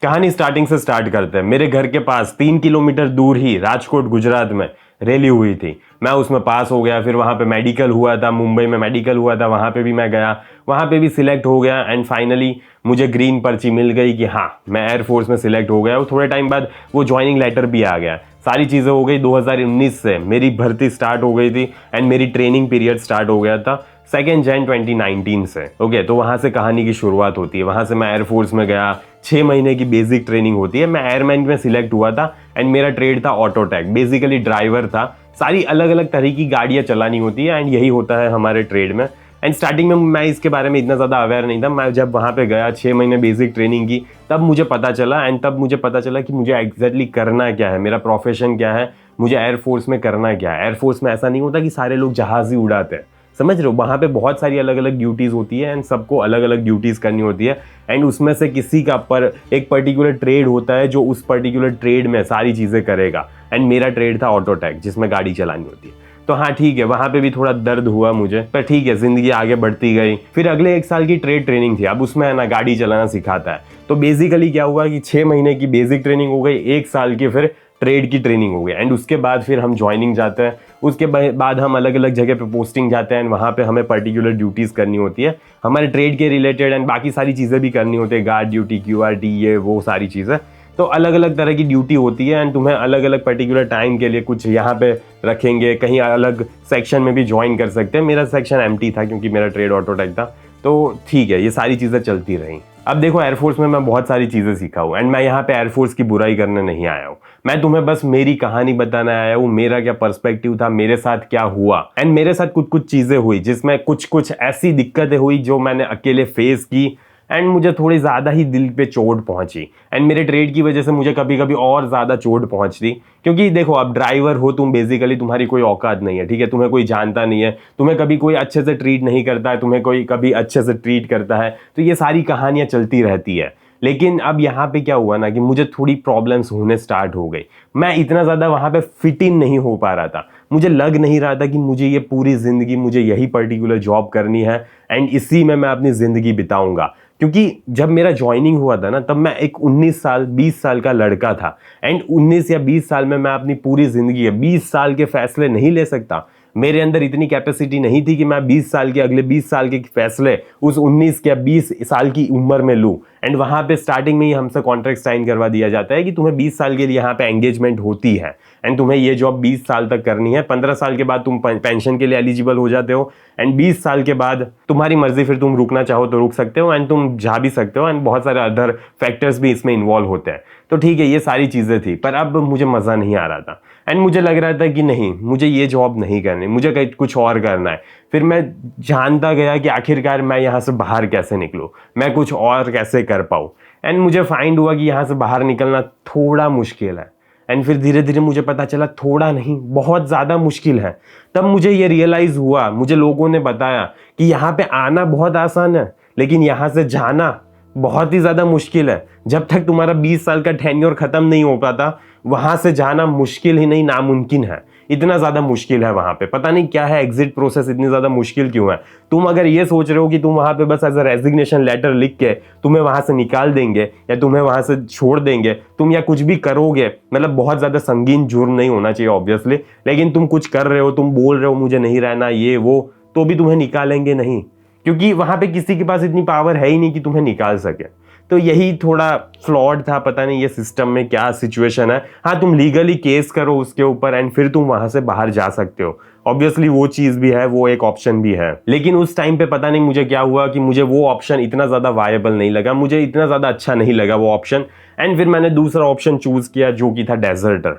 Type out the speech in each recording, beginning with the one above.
कहानी स्टार्टिंग से स्टार्ट करते हैं। मेरे घर के पास 3 किलोमीटर दूर ही राजकोट गुजरात में रैली हुई थी। मैं उसमें पास हो गया। फिर वहाँ पे मेडिकल हुआ था, मुंबई में मेडिकल हुआ था, वहाँ पे भी मैं गया, वहाँ पे भी सिलेक्ट हो गया। एंड फाइनली मुझे ग्रीन पर्ची मिल गई कि हाँ मैं एयरफोर्स में सिलेक्ट हो गया। और थोड़े टाइम बाद वो ज्वाइनिंग लेटर भी आ गया। सारी चीज़ें हो गई। 2019 से मेरी भर्ती स्टार्ट हो गई थी एंड मेरी ट्रेनिंग पीरियड स्टार्ट हो गया था 2 जनवरी 2019 से। ओके, तो वहाँ से कहानी की शुरुआत होती है। वहाँ से मैं एयरफोर्स में गया। 6 महीने की बेसिक ट्रेनिंग होती है। मैं एयरमैन में सिलेक्ट हुआ था एंड मेरा ट्रेड था ऑटोटेक, बेसिकली ड्राइवर था। सारी अलग अलग तरह की गाड़ियाँ चलानी होती है एंड यही होता है हमारे ट्रेड में। एंड स्टार्टिंग में मैं इसके बारे में इतना ज़्यादा अवेयर नहीं था। मैं जब वहाँ पे गया, 6 महीने बेसिक ट्रेनिंग की, तब मुझे पता चला। एंड तब मुझे पता चला कि मुझे एग्जैक्टली करना क्या है, मेरा प्रोफेशन क्या है, मुझे एयरफोर्स में करना क्या है। एयरफोर्स में ऐसा नहीं होता कि सारे लोग जहाज़ ही उड़ाते हैं, समझ रहे हो। वहाँ पे बहुत सारी अलग अलग ड्यूटीज़ होती है एंड सबको अलग अलग ड्यूटीज़ करनी होती है। एंड उसमें से किसी का पर एक पर्टिकुलर ट्रेड होता है जो उस पर्टिकुलर ट्रेड में सारी चीज़ें करेगा। एंड मेरा ट्रेड था ऑटोटेक, जिसमें गाड़ी चलानी होती है। तो हाँ ठीक है, वहाँ पे भी थोड़ा दर्द हुआ मुझे, पर ठीक है, जिंदगी आगे बढ़ती गई। फिर अगले 1 साल की ट्रेड ट्रेनिंग थी। अब उसमें है ना गाड़ी चलाना सिखाता है। तो बेसिकली क्या हुआ कि 6 महीने की बेसिक ट्रेनिंग हो गई, 1 साल की फिर ट्रेड की ट्रेनिंग हो गई। एंड उसके बाद फिर हम ज्वाइनिंग जाते हैं। उसके बाद हम अलग अलग जगह पे पोस्टिंग जाते हैं एंड वहाँ पे हमें पर्टिकुलर ड्यूटीज़ करनी होती है, हमारे ट्रेड के रिलेटेड। एंड बाकी सारी चीज़ें भी करनी होती है, गार्ड ड्यूटी, QRT, ये वो सारी चीज़ें। तो अलग अलग तरह की ड्यूटी होती है एंड तुम्हें अलग अलग पर्टिकुलर टाइम के लिए कुछ यहाँ पे रखेंगे, कहीं अलग सेक्शन में भी ज्वाइन कर सकते हैं। मेरा सेक्शन एम्प्टी था क्योंकि मेरा ट्रेड ऑटोटेक था। तो ठीक है, ये सारी चीज़ें चलती रहीं। अब देखो, एयरफोर्स में मैं बहुत सारी चीज़ें सीखा हूँ एंड मैं यहाँ पे एयरफोर्स की बुराई करने नहीं आया हूँ। मैं तुम्हें बस मेरी कहानी बताने आया हूँ, मेरा क्या पर्सपेक्टिव था, मेरे साथ क्या हुआ। एंड मेरे साथ कुछ कुछ चीज़ें हुई जिसमें कुछ कुछ ऐसी दिक्कतें हुई जो मैंने अकेले फेस की एंड मुझे थोड़ी ज़्यादा ही दिल पे चोट पहुंची। एंड मेरे ट्रेड की वजह से मुझे कभी कभी और ज़्यादा चोट पहुंचती, क्योंकि देखो अब ड्राइवर हो तुम, बेसिकली तुम्हारी कोई औकात नहीं है, ठीक है, तुम्हें कोई जानता नहीं है, तुम्हें कभी कोई अच्छे से ट्रीट नहीं करता है, तुम्हें कोई कभी अच्छे से ट्रीट करता है, तो ये सारी कहानियाँ चलती रहती है। लेकिन अब यहाँ पे क्या हुआ ना कि मुझे थोड़ी प्रॉब्लम्स होने स्टार्ट हो गई। मैं इतना ज़्यादा वहाँ पे फिट इन नहीं हो पा रहा था। मुझे लग नहीं रहा था कि मुझे ये पूरी ज़िंदगी मुझे यही पर्टिकुलर जॉब करनी है एंड इसी में मैं अपनी ज़िंदगी बिताऊंगा। क्योंकि जब मेरा ज्वाइनिंग हुआ था ना, तब मैं एक 19 साल 20 साल का लड़का था। एंड 19 या 20 साल में मैं अपनी पूरी ज़िंदगी 20 साल के फैसले नहीं ले सकता। मेरे अंदर इतनी कैपेसिटी नहीं थी कि मैं 20 साल के अगले 20 साल के फैसले उस 19 या 20 साल की उम्र में लूँ। एंड वहाँ पे स्टार्टिंग में ही हमसे कॉन्ट्रैक्ट साइन करवा दिया जाता है कि तुम्हें 20 साल के लिए यहाँ पे एंगेजमेंट होती है एंड तुम्हें ये जॉब 20 साल तक करनी है। 15 साल के बाद तुम पेंशन के लिए एलिजिबल हो जाते हो एंड 20 साल के बाद तुम्हारी मर्जी, फिर तुम रुकना चाहो तो रुक सकते हो एंड तुम जा भी सकते हो। एंड बहुत सारे अदर फैक्टर्स भी इसमें इन्वॉल्व होते हैं। तो ठीक है, ये सारी चीज़ें थी, पर अब मुझे मज़ा नहीं आ रहा था एंड मुझे लग रहा था कि नहीं, मुझे ये जॉब नहीं करनी, मुझे कुछ और करना है। फिर मैं जानता गया कि आखिरकार मैं यहाँ से बाहर कैसे निकलूँ, मैं कुछ और कैसे कर पाऊँ। एंड मुझे फाइंड हुआ कि यहाँ से बाहर निकलना थोड़ा मुश्किल है। एंड फिर धीरे धीरे मुझे पता चला थोड़ा नहीं, बहुत ज़्यादा मुश्किल है। तब मुझे ये रियलाइज़ हुआ, मुझे लोगों ने बताया कि यहाँ पे आना बहुत आसान है, लेकिन यहाँ से जाना बहुत ही ज़्यादा मुश्किल है। जब तक तुम्हारा 20 साल का टेन्योर ख़त्म नहीं हो पाता, वहाँ से जाना मुश्किल ही नहीं, नामुमकिन है। इतना ज़्यादा मुश्किल है वहाँ पे, पता नहीं क्या है, एग्जिट प्रोसेस इतनी ज़्यादा मुश्किल क्यों है। तुम अगर ये सोच रहे हो कि तुम वहाँ पे बस एज अ रेजिग्नेशन लेटर लिख के तुम्हें वहाँ से निकाल देंगे या तुम्हें वहाँ से छोड़ देंगे, तुम या कुछ भी करोगे, मतलब बहुत ज़्यादा संगीन जुर्म नहीं होना चाहिए ऑब्वियसली, लेकिन तुम कुछ कर रहे हो, तुम बोल रहे हो मुझे नहीं रहना ये वो, तो भी तुम्हें निकालेंगे नहीं, क्योंकि वहाँ पे किसी के पास इतनी पावर है ही नहीं कि तुम्हें निकाल सके। तो यही थोड़ा फ्लॉड था, पता नहीं ये सिस्टम में क्या सिचुएशन है। हाँ, तुम लीगली केस करो उसके ऊपर एंड फिर तुम वहां से बाहर जा सकते हो, ऑब्वियसली वो चीज़ भी है, वो एक ऑप्शन भी है। लेकिन उस टाइम पे पता नहीं मुझे क्या हुआ कि मुझे वो ऑप्शन इतना ज़्यादा वायबल नहीं लगा, मुझे इतना ज़्यादा अच्छा नहीं लगा वो ऑप्शन। एंड फिर मैंने दूसरा ऑप्शन चूज़ किया जो कि था डेजर्टर।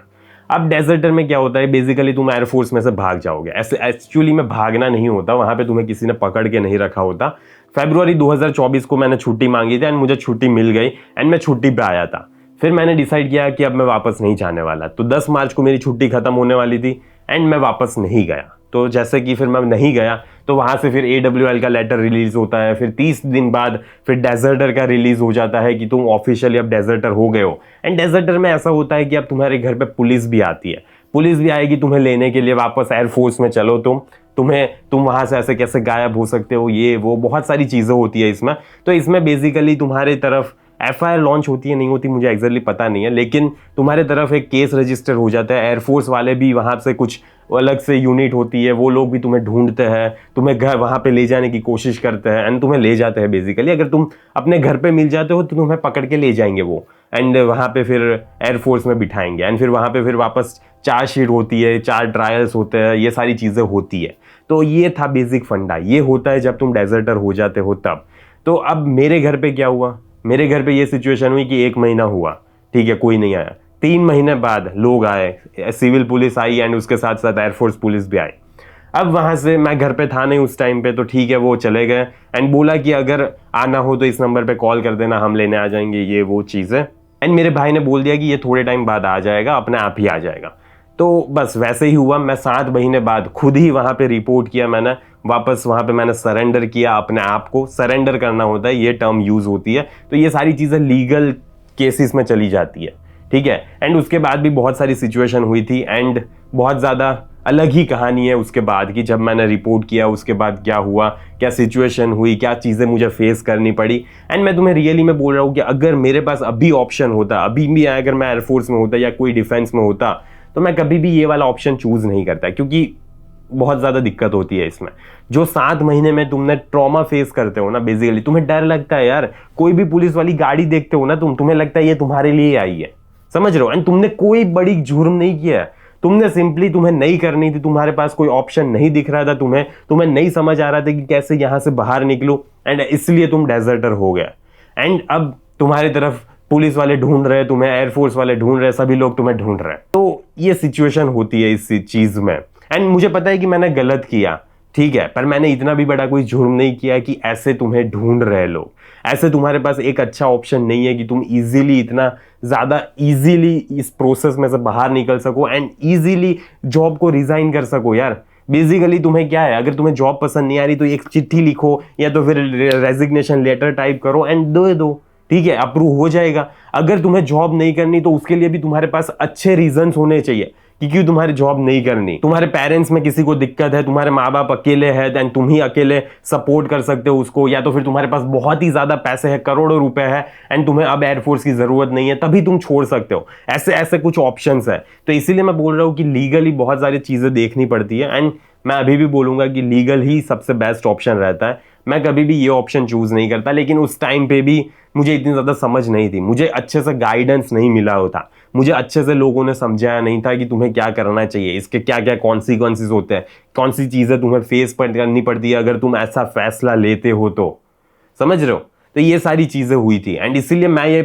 अब डेजर्टर में क्या होता है, बेसिकली तुम एयरफोर्स में से भाग जाओगे। ऐसे एक्चुअली में भागना नहीं होता, वहाँ पे तुम्हें किसी ने पकड़ के नहीं रखा होता। फरवरी 2024 को मैंने छुट्टी मांगी थी एंड मुझे छुट्टी मिल गई एंड मैं छुट्टी पे आया था। फिर मैंने डिसाइड किया कि अब मैं वापस नहीं जाने वाला। तो 10 मार्च को मेरी छुट्टी खत्म होने वाली थी एंड मैं वापस नहीं गया। तो जैसे कि फिर मैं नहीं गया, तो वहाँ से फिर AWL का लेटर रिलीज होता है। फिर 30 दिन बाद फिर डेजर्टर का रिलीज हो जाता है कि तुम ऑफिशियली अब डेजर्टर हो गए हो। एंड डेजर्टर में ऐसा होता है कि अब तुम्हारे घर पे पुलिस भी आती है, पुलिस भी आएगी तुम्हें लेने के लिए, वापस एयरफोर्स में चलो तुम वहाँ से ऐसे कैसे गायब हो सकते हो, ये वो बहुत सारी चीज़ें होती है इसमें। तो इसमें बेसिकली तुम्हारी तरफ FIR लॉन्च होती है नहीं होती मुझे एग्जैक्टली पता नहीं है, लेकिन तुम्हारे तरफ एक केस रजिस्टर हो जाता है। एयरफोर्स वाले भी वहाँ से कुछ अलग से यूनिट होती है, वो लोग भी तुम्हें ढूंढते हैं, तुम्हें घर वहाँ पे ले जाने की कोशिश करते हैं एंड तुम्हें ले जाते हैं। बेसिकली अगर तुम अपने घर पे मिल जाते हो तो तुम्हें पकड़ के ले जाएंगे वो, एंड वहाँ पे फिर एयरफोर्स में बिठाएंगे, एंड फिर वहाँ पे फिर वापस चार्जशीट होती है, 4 ट्रायल्स होते हैं, ये सारी चीज़ें होती है। तो ये था बेसिक फंडा, ये होता है जब तुम डेजर्टर हो जाते हो तब। तो अब मेरे घर पे क्या हुआ, मेरे घर पे ये सिचुएशन हुई कि 1 महीना हुआ, ठीक है, कोई नहीं आया। 3 महीने बाद लोग आए, सिविल पुलिस आई एंड उसके साथ साथ एयरफोर्स पुलिस भी आई। अब वहाँ से मैं घर पे था नहीं उस टाइम पे, तो ठीक है वो चले गए एंड बोला कि अगर आना हो तो इस नंबर पे कॉल कर देना, हम लेने आ जाएंगे, ये वो चीज़ है। एंड मेरे भाई ने बोल दिया कि ये थोड़े टाइम बाद आ जाएगा, अपने आप ही आ जाएगा। तो बस वैसे ही हुआ। मैं 7 महीने बाद खुद ही वहाँ पे रिपोर्ट किया, मैंने वापस वहाँ पे मैंने सरेंडर किया अपने आप को। सरेंडर करना होता है, ये टर्म यूज़ होती है। तो ये सारी चीज़ें लीगल केसेस में चली जाती है, ठीक है। एंड उसके बाद भी बहुत सारी सिचुएशन हुई थी एंड बहुत ज़्यादा अलग ही कहानी है उसके बाद की। जब मैंने रिपोर्ट किया उसके बाद क्या हुआ, क्या सिचुएशन हुई, क्या चीज़ें मुझे फेस करनी पड़ी। एंड मैं तुम्हें रियली में बोल रहा हूँ कि अगर मेरे पास अभी ऑप्शन होता, अभी भी अगर मैं एयरफोर्स में होता या कोई डिफेंस में होता, तो मैं कभी भी ये वाला ऑप्शन चूज नहीं करता, क्योंकि बहुत ज़्यादा दिक्कत होती है इसमें। जो 7 महीने में तुमने ट्रॉमा फेस करते हो ना, बेसिकली तुम्हें डर लगता है यार। कोई भी पुलिस वाली गाड़ी देखते हो ना तुम्हें लगता है ये तुम्हारे लिए आई है, समझ रहे हो। एंड तुमने कोई बड़ी जुर्म नहीं किया है, तुमने सिंपली, तुम्हें नहीं करनी थी, तुम्हारे पास कोई ऑप्शन नहीं दिख रहा था, तुम्हें नहीं समझ आ रहा था कि कैसे यहां से बाहर निकलो, एंड इसलिए तुम डेजर्टर हो गया। एंड अब तुम्हारी तरफ पुलिस वाले ढूंढ रहे हैं तुम्हें, एयरफोर्स वाले ढूंढ रहे हैं, सभी लोग तुम्हें ढूंढ रहे हैं। तो ये सिचुएशन होती है इस चीज में। एंड मुझे पता है कि मैंने गलत किया, ठीक है, पर मैंने इतना भी बड़ा कोई जुर्म नहीं किया कि ऐसे तुम्हें ढूंढ रहे लोग। ऐसे तुम्हारे पास एक अच्छा ऑप्शन नहीं है कि तुम इजीली, इतना ज्यादा इजीली इस प्रोसेस में से बाहर निकल सको एंड इजीली जॉब को रिजाइन कर सको यार। बेसिकली तुम्हें क्या है, अगर तुम्हें जॉब पसंद नहीं आ रही तो एक चिट्ठी लिखो या तो फिर रेजिग्नेशन लेटर टाइप करो एंड दे दो, ठीक है, अप्रूव हो जाएगा। अगर तुम्हें जॉब नहीं करनी तो उसके लिए भी तुम्हारे पास अच्छे रीजंस होने चाहिए कि क्यों तुम्हारी जॉब नहीं करनी। तुम्हारे पेरेंट्स में किसी को दिक्कत है, तुम्हारे माँ बाप अकेले हैं, देन तुम ही अकेले सपोर्ट कर सकते हो उसको, या तो फिर तुम्हारे पास बहुत ही ज्यादा पैसे हैं, करोड़ों रुपए है एंड तुम्हें अब एयरफोर्स की जरूरत नहीं है, तभी तुम छोड़ सकते हो। ऐसे ऐसे कुछ ऑप्शंस है। तो इसीलिए मैं बोल रहा हूँ कि लीगली बहुत सारी चीजें देखनी पड़ती है एंड मैं अभी भी बोलूंगा कि लीगल ही सबसे बेस्ट ऑप्शन रहता है। मैं कभी भी ये ऑप्शन चूज नहीं करता, लेकिन उस टाइम पे भी मुझे इतनी ज्यादा समझ नहीं थी, मुझे अच्छे से गाइडेंस नहीं मिला होता, मुझे अच्छे से लोगों ने समझाया नहीं था कि तुम्हें क्या करना चाहिए, इसके क्या क्या कॉन्सिक्वेंसेस होते हैं, कौन सी चीजें तुम्हें फेस करनी पड़ती है अगर तुम ऐसा फैसला लेते हो तो, समझ रहे हो। तो ये सारी चीजें हुई थी एंड इसीलिए मैं ये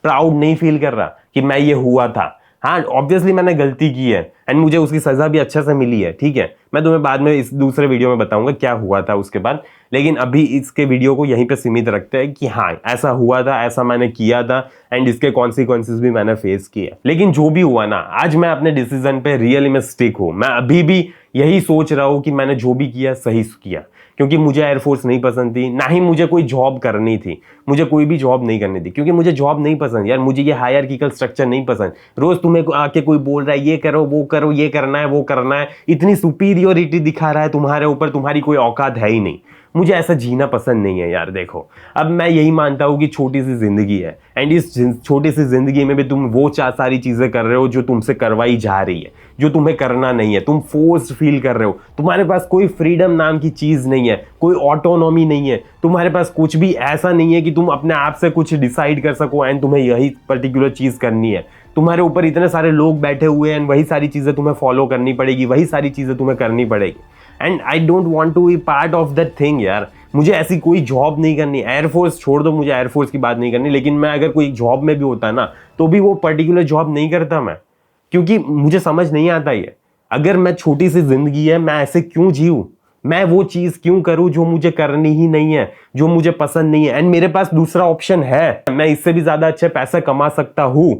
प्राउड नहीं फील कर रहा कि मैं ये हुआ था। हाँ, ऑब्वियसली मैंने गलती की है एंड मुझे उसकी सजा भी अच्छे से मिली है, ठीक है। मैं तुम्हें बाद में इस दूसरे वीडियो में बताऊंगा क्या हुआ था उसके बाद, लेकिन अभी इसके वीडियो को यहीं पे सीमित रखते हैं कि हाँ ऐसा हुआ था, ऐसा मैंने किया था एंड इसके कॉन्सिक्वेंसेस भी मैंने फेस किए। लेकिन जो भी हुआ ना, आज मैं अपने डिसीजन पे रियली में स्टिक हूं। मैं अभी भी यही सोच रहा हूं कि मैंने जो भी किया सही किया, क्योंकि मुझे एयरफोर्स नहीं पसंद थी, ना ही मुझे कोई जॉब करनी थी। मुझे कोई भी जॉब नहीं करनी थी क्योंकि मुझे जॉब नहीं पसंद यार। मुझे ये हायरार्किकल स्ट्रक्चर नहीं पसंद। रोज तुम्हें आके कोई बोल रहा है ये करो वो करो, ये करना है वो करना है, इतनी सुपीरियोरिटी दिखा रहा है तुम्हारे ऊपर, तुम्हारी कोई औकात है ही नहीं। मुझे ऐसा जीना पसंद नहीं है यार। देखो, अब मैं यही मानता हूं कि छोटी सी जिंदगी है एंड इस छोटी सी जिंदगी में भी तुम वो सारी चीजें कर रहे हो जो तुमसे करवाई जा रही है, जो तुम्हें करना नहीं है। तुम फोर्स फील कर रहे हो, तुम्हारे पास कोई फ्रीडम नाम की चीज नहीं है, कोई ऑटोनॉमी नहीं है, तुम्हारे पास कुछ भी ऐसा नहीं है कि तुम अपने आप से कुछ डिसाइड कर सको एंड तुम्हें यही पर्टिकुलर चीज करनी है। तुम्हारे ऊपर इतने सारे लोग बैठे हुए हैं एंड वही सारी चीजें तुम्हें फॉलो करनी पड़ेगी, वही सारी चीजें तुम्हें करनी पड़ेगी। And I don't want to be part of that thing यार। मुझे ऐसी कोई जॉब नहीं करनी। एयरफोर्स छोड़ दो, मुझे एयरफोर्स की बात नहीं करनी, लेकिन मैं अगर कोई जॉब में भी होता ना तो भी वो पर्टिकुलर जॉब नहीं करता मैं, क्योंकि मुझे समझ नहीं आता ये। अगर मैं छोटी सी जिंदगी है, मैं ऐसे क्यों जीऊं, मैं वो चीज क्यों करूं जो मुझे करनी ही नहीं है, जो मुझे पसंद नहीं है। एंड मेरे पास दूसरा ऑप्शन है, मैं इससे भी ज्यादा अच्छे पैसे कमा सकता हूं,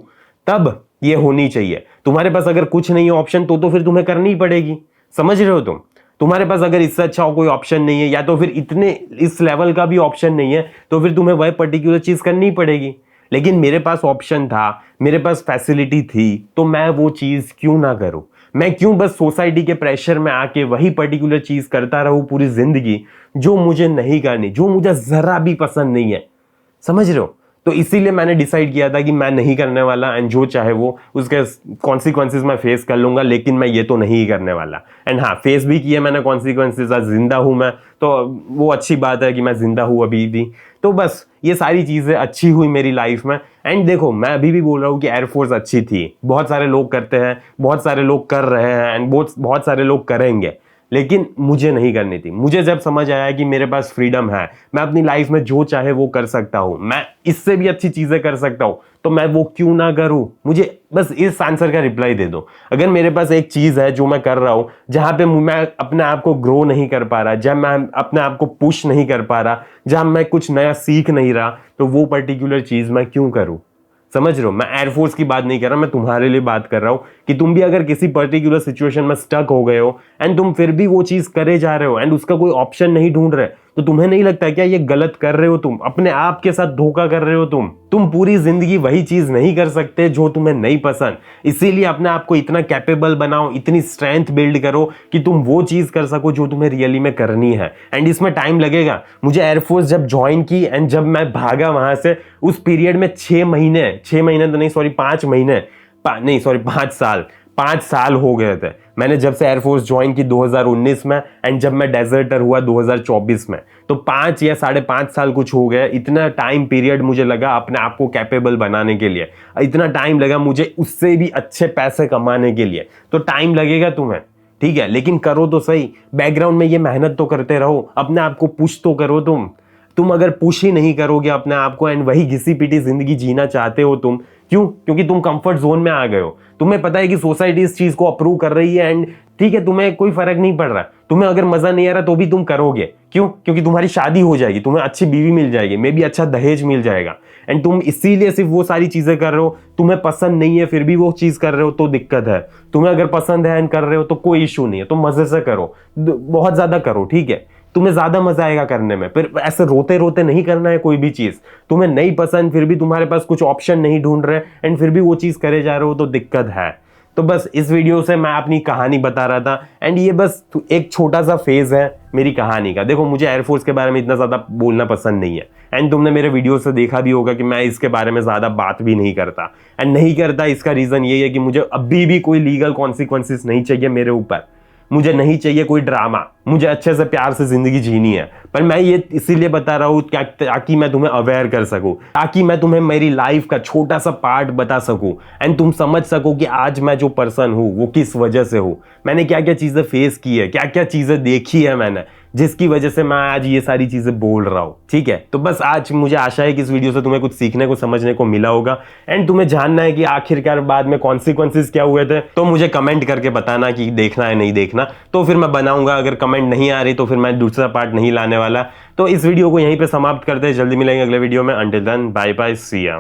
तब ये होनी चाहिए। तुम्हारे पास अगर कुछ नहीं है ऑप्शन तो फिर तुम्हें करनी ही पड़ेगी, समझ रहे हो तुम। तुम्हारे पास अगर इससे अच्छा कोई ऑप्शन नहीं है या तो फिर इतने इस लेवल का भी ऑप्शन नहीं है तो फिर तुम्हें वह पर्टिकुलर चीज करनी पड़ेगी। लेकिन मेरे पास ऑप्शन था, मेरे पास फैसिलिटी थी, तो मैं वो चीज क्यों ना करूं। मैं क्यों बस सोसाइटी के प्रेशर में आके वही पर्टिकुलर चीज करता रहूं पूरी जिंदगी जो मुझे नहीं करनी, जो मुझे जरा भी पसंद नहीं है, समझ रहे हो। तो इसीलिए मैंने डिसाइड किया था कि मैं नहीं करने वाला, एंड जो चाहे वो उसके कॉन्सिक्वेंसेज मैं फेस कर लूंगा, लेकिन मैं ये तो नहीं करने वाला। एंड हाँ, फेस भी किया मैंने कॉन्सिक्वेंसेज, आज जिंदा हूं मैं, तो वो अच्छी बात है कि मैं जिंदा हूं अभी भी। तो बस ये सारी चीजें अच्छी हुई मेरी लाइफ में। एंड देखो, मैं अभी भी बोल रहा हूँ कि एयरफोर्स अच्छी थी, बहुत सारे लोग करते हैं, बहुत सारे लोग कर रहे हैं, एंड बहुत सारे लोग करेंगे, लेकिन मुझे नहीं करनी थी। मुझे जब समझ आया कि मेरे पास फ्रीडम है, मैं अपनी लाइफ में जो चाहे वो कर सकता हूं, मैं इससे भी अच्छी चीजें कर सकता हूं, तो मैं वो क्यों ना करूं। मुझे बस इस आंसर का रिप्लाई दे दो। अगर मेरे पास एक चीज है जो मैं कर रहा हूं, जहां पे मैं अपने आप को ग्रो नहीं कर पा रहा, जहां मैं अपने आप को पुश नहीं कर पा रहा, जहां मैं कुछ नया सीख नहीं रहा, तो वो पर्टिकुलर चीज मैं क्यों करूं। समझ रहे हो, मैं एयरफोर्स की बात नहीं कर रहा, मैं तुम्हारे लिए बात कर रहा हूं कि तुम भी अगर किसी पर्टिकुलर सिचुएशन में स्टक हो गए हो, एंड तुम फिर भी वो चीज करे जा रहे हो, एंड उसका कोई ऑप्शन नहीं ढूंढ रहे, तो तुम्हें नहीं लगता क्या ये गलत कर रहे हो, तुम अपने आप के साथ धोखा कर रहे हो। तुम पूरी जिंदगी वही चीज नहीं कर सकते जो तुम्हें नहीं पसंद। इसीलिए अपने आप को इतना कैपेबल बनाओ, इतनी स्ट्रेंथ बिल्ड करो कि तुम वो चीज कर सको जो तुम्हें रियली में करनी है। एंड इसमें टाइम लगेगा। मुझे एयरफोर्स जब ज्वाइन की एंड जब मैं भागा वहां से, उस पीरियड में 6 महीने तो नहीं, सॉरी 5 महीने, नहीं सॉरी 5 साल हो गए थे मैंने जब से एयरफोर्स ज्वाइन की 2019 में, एंड जब मैं डेजर्टर हुआ 2024 में, तो 5 या 5.5 साल कुछ हो गए। इतना टाइम पीरियड मुझे लगा अपने आप को कैपेबल बनाने के लिए, इतना टाइम लगा मुझे उससे भी अच्छे पैसे कमाने के लिए। तो टाइम लगेगा तुम्हें, ठीक है, लेकिन करो तो सही। बैकग्राउंड में ये मेहनत तो करते रहो, अपने आप को पुश तो करो। तुम अगर पुश ही नहीं करोगे अपने आप को, एंड वही घिसी पिटी जिंदगी जीना चाहते हो तुम, क्यों? क्योंकि तुम कंफर्ट जोन में आ गए हो। तुम्हें पता है कि सोसाइटी इस चीज को अप्रूव कर रही है, एंड ठीक है, तुम्हें कोई फर्क नहीं पड़ रहा, तुम्हें अगर मजा नहीं आ रहा तो भी तुम करोगे। क्यों? क्योंकि तुम्हारी शादी हो जाएगी, तुम्हें अच्छी बीवी मिल जाएगी, मे बी अच्छा दहेज मिल जाएगा, एंड तुम इसीलिए सिर्फ वो सारी चीजें कर रहे हो। तुम्हें पसंद नहीं है फिर भी वो चीज कर रहे हो तो दिक्कत है। तुम्हें अगर पसंद है एंड कर रहे हो तो कोई इशू नहीं है, तुम मजे से करो, बहुत ज्यादा करो, ठीक है, तुम्हें ज्यादा मजा आएगा करने में। फिर ऐसे रोते रोते नहीं करना है कोई भी चीज। तुम्हें नहीं पसंद, फिर भी तुम्हारे पास कुछ ऑप्शन नहीं ढूंढ रहे, एंड फिर भी वो चीज करे जा रहे हो, तो दिक्कत है। तो बस इस वीडियो से मैं अपनी कहानी बता रहा था, एंड ये बस एक छोटा सा फेज है मेरी कहानी का। देखो, मुझे एयरफोर्स के बारे में इतना ज्यादा बोलना पसंद नहीं है, एंड तुमने मेरे वीडियो से देखा भी होगा कि मैं इसके बारे में ज्यादा बात भी नहीं करता। एंड नहीं करता इसका रीजन ये है कि मुझे अभी भी कोई लीगल कॉन्सिक्वेंसेस नहीं चाहिए मेरे ऊपर। मुझे नहीं चाहिए कोई ड्रामा, मुझे अच्छे से प्यार से जिंदगी जीनी है। पर मैं ये इसीलिए बता रहा हूं ताकि मैं तुम्हें अवेयर कर सकूं, ताकि मैं तुम्हें मेरी लाइफ का छोटा सा पार्ट बता सकूं, एंड तुम समझ सको कि आज मैं जो पर्सन हूं वो किस वजह से हूं, मैंने क्या क्या चीजें फेस की है, क्या क्या चीजें देखी है मैंने, जिसकी वजह से मैं आज ये सारी चीजें बोल रहा हूं। ठीक है, तो बस आज मुझे आशा है कि इस वीडियो से तुम्हें कुछ सीखने को, समझने को मिला होगा, एंड तुम्हें जानना है कि आखिरकार बाद में कॉन्सिक्वेंसेस क्या हुए थे। तो मुझे कमेंट करके बताना कि देखना है नहीं देखना, तो फिर मैं बनाऊंगा। अगर कमेंट नहीं आ रही तो फिर मैं दूसरा पार्ट नहीं लाने वाला। तो इस वीडियो को यहीं पे समाप्त करते हैं, जल्दी मिलेंगे अगले वीडियो में। अंटिल देन, बाय बाय, सी या।